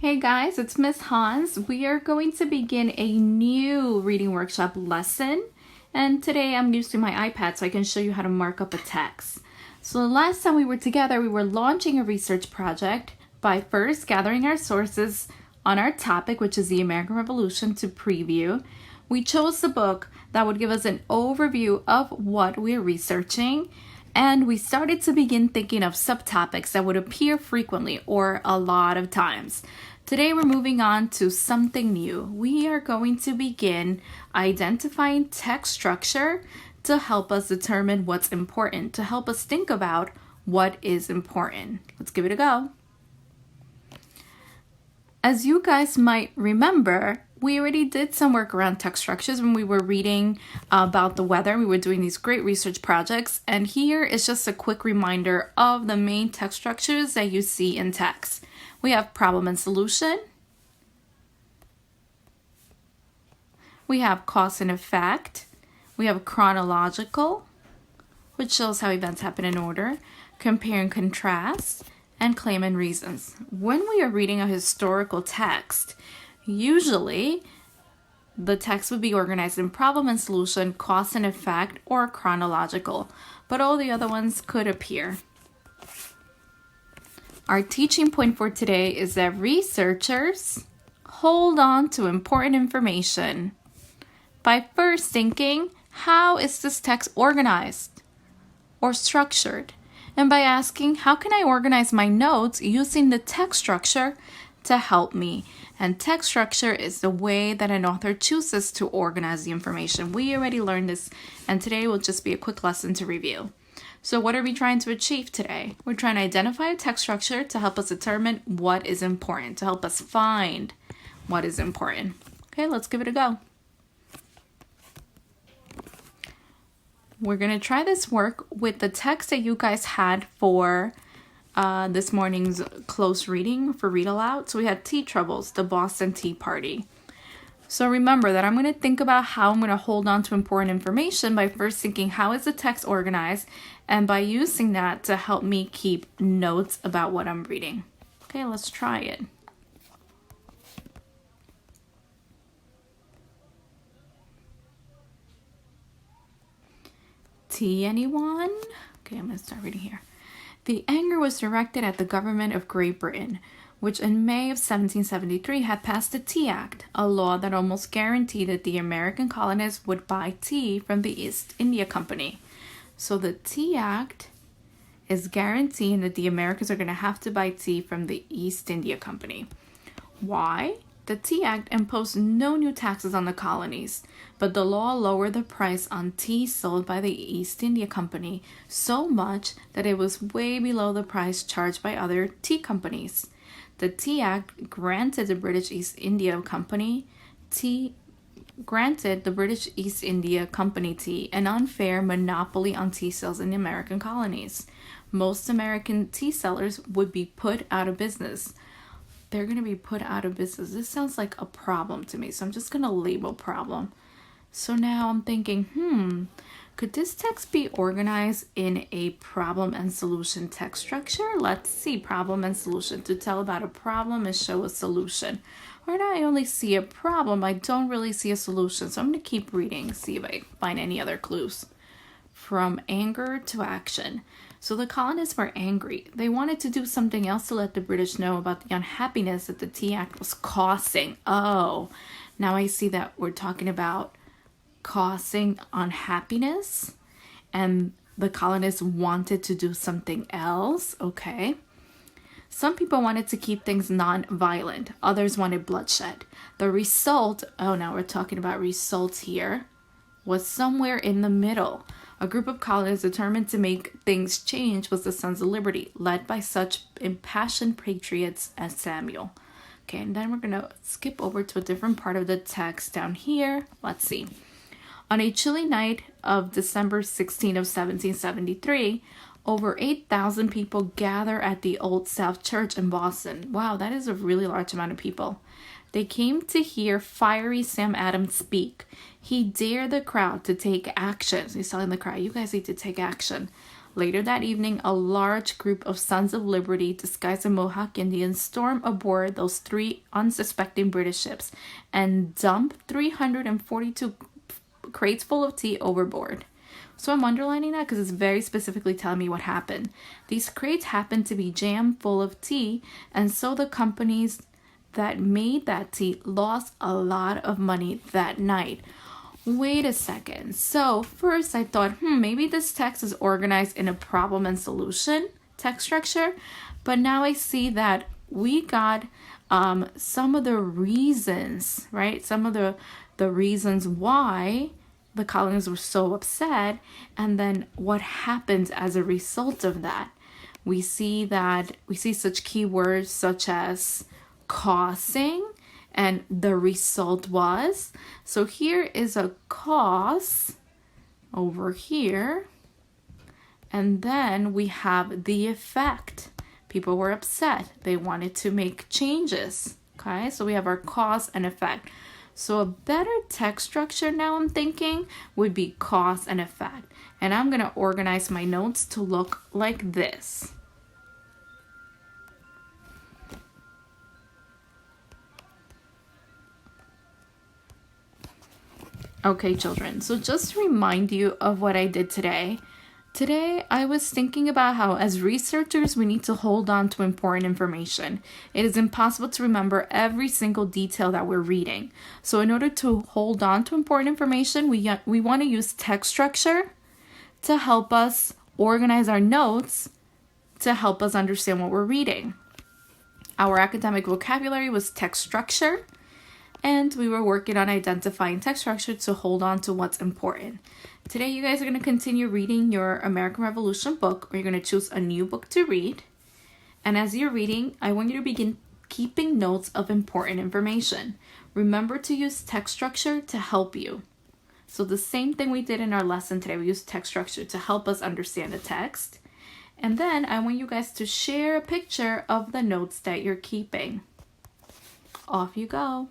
Hey guys, it's Miss Hans. We are going to begin a new reading workshop lesson. And today I'm using my iPad so I can show you how to mark up a text. So the last time we were together, we were launching a research project by first gathering our sources on our topic, which is the American Revolution, to preview. We chose the book that would give us an overview of what we're researching. And we started to begin thinking of subtopics that would appear frequently or a lot of times. Today we're moving on to something new. We are going to begin identifying text structure to help us determine what's important, to help us think about what is important. Let's give it a go. As you guys might remember, we already did some work around text structures when we were reading about the weather. We were doing these great research projects, and here is just a quick reminder of the main text structures that you see in text. We have problem and solution. We have cause and effect. We have chronological, which shows how events happen in order, compare and contrast, and claim and reasons. When we are reading a historical text, usually the text would be organized in problem and solution, cause and effect, or chronological, but all the other ones could appear. Our teaching point for today is that researchers hold on to important information by first thinking, how is this text organized or structured? And by asking, how can I organize my notes using the text structure to help me? And text structure is the way that an author chooses to organize the information. We already learned this, and today will just be a quick lesson to review. So what are we trying to achieve today? We're trying to identify a text structure to help us determine what is important, to help us find what is important. Okay, let's give it a go. We're going to try this work with the text that you guys had for this morning's close reading for read aloud. So we had Tea Troubles, the Boston Tea Party. So remember that I'm going to think about how I'm going to hold on to important information by first thinking, how is the text organized? And by using that to help me keep notes about what I'm reading. Okay, let's try it. Tea, anyone? Okay, I'm going to start reading here. The anger was directed at the government of Great Britain, which in May of 1773 had passed the Tea Act, a law that almost guaranteed that the American colonists would buy tea from the East India Company. So the Tea Act is guaranteeing that the Americans are going to have to buy tea from the East India Company. Why? The Tea Act imposed no new taxes on the colonies, but the law lowered the price on tea sold by the East India Company so much that it was way below the price charged by other tea companies. The Tea Act granted the British East India Company tea an unfair monopoly on tea sales in the American colonies. Most American tea sellers would be put out of business. They're going to be put out of business. This sounds like a problem to me, so I'm just going to label problem. So now I'm thinking, could this text be organized in a problem and solution text structure? Let's see, problem and solution. To tell about a problem and show a solution. Or I only see a problem, I don't really see a solution. So I'm going to keep reading, see if I find any other clues. From anger to action. So the colonists were angry. They wanted to do something else to let the British know about the unhappiness that the Tea Act was causing. Oh, now I see that we're talking about causing unhappiness, and the colonists wanted to do something else. Okay. Some people wanted to keep things non-violent. Others wanted bloodshed. The result, now we're talking about results here, was somewhere in the middle. A group of colonists determined to make things change was the Sons of Liberty, led by such impassioned patriots as Samuel. Okay, and then we're going to skip over to a different part of the text down here. Let's see. On a chilly night of December 16 of 1773, over 8,000 people gather at the Old South Church in Boston. Wow, that is a really large amount of people. They came to hear fiery Sam Adams speak. He dared the crowd to take action. He's telling the crowd, you guys need to take action. Later that evening, a large group of Sons of Liberty, disguised as Mohawk Indians, stormed aboard those 3 unsuspecting British ships and dumped 342 crates full of tea overboard. So I'm underlining that because it's very specifically telling me what happened. These crates happened to be jammed full of tea, and so the companies that made that tea lost a lot of money that night. Wait a second. So first I thought, maybe this text is organized in a problem and solution text structure, but now I see that we got some of the reasons, right? Some of the reasons why the colonists were so upset, and then what happens as a result of that. We see such keywords such as causing, and the result was. So here is a cause over here, and then we have the effect. People were upset. They wanted to make changes. Okay, so we have our cause and effect. So a better text structure now, I'm thinking, would be cause and effect. And I'm going to organize my notes to look like this. Okay, children, so just to remind you of what I did today. Today, I was thinking about how as researchers, we need to hold on to important information. It is impossible to remember every single detail that we're reading. So in order to hold on to important information, we want to use text structure to help us organize our notes, to help us understand what we're reading. Our academic vocabulary was text structure, and we were working on identifying text structure to hold on to what's important. Today, you guys are going to continue reading your American Revolution book, or you're going to choose a new book to read. And as you're reading, I want you to begin keeping notes of important information. Remember to use text structure to help you. So the same thing we did in our lesson today, we used text structure to help us understand the text. And then I want you guys to share a picture of the notes that you're keeping. Off you go.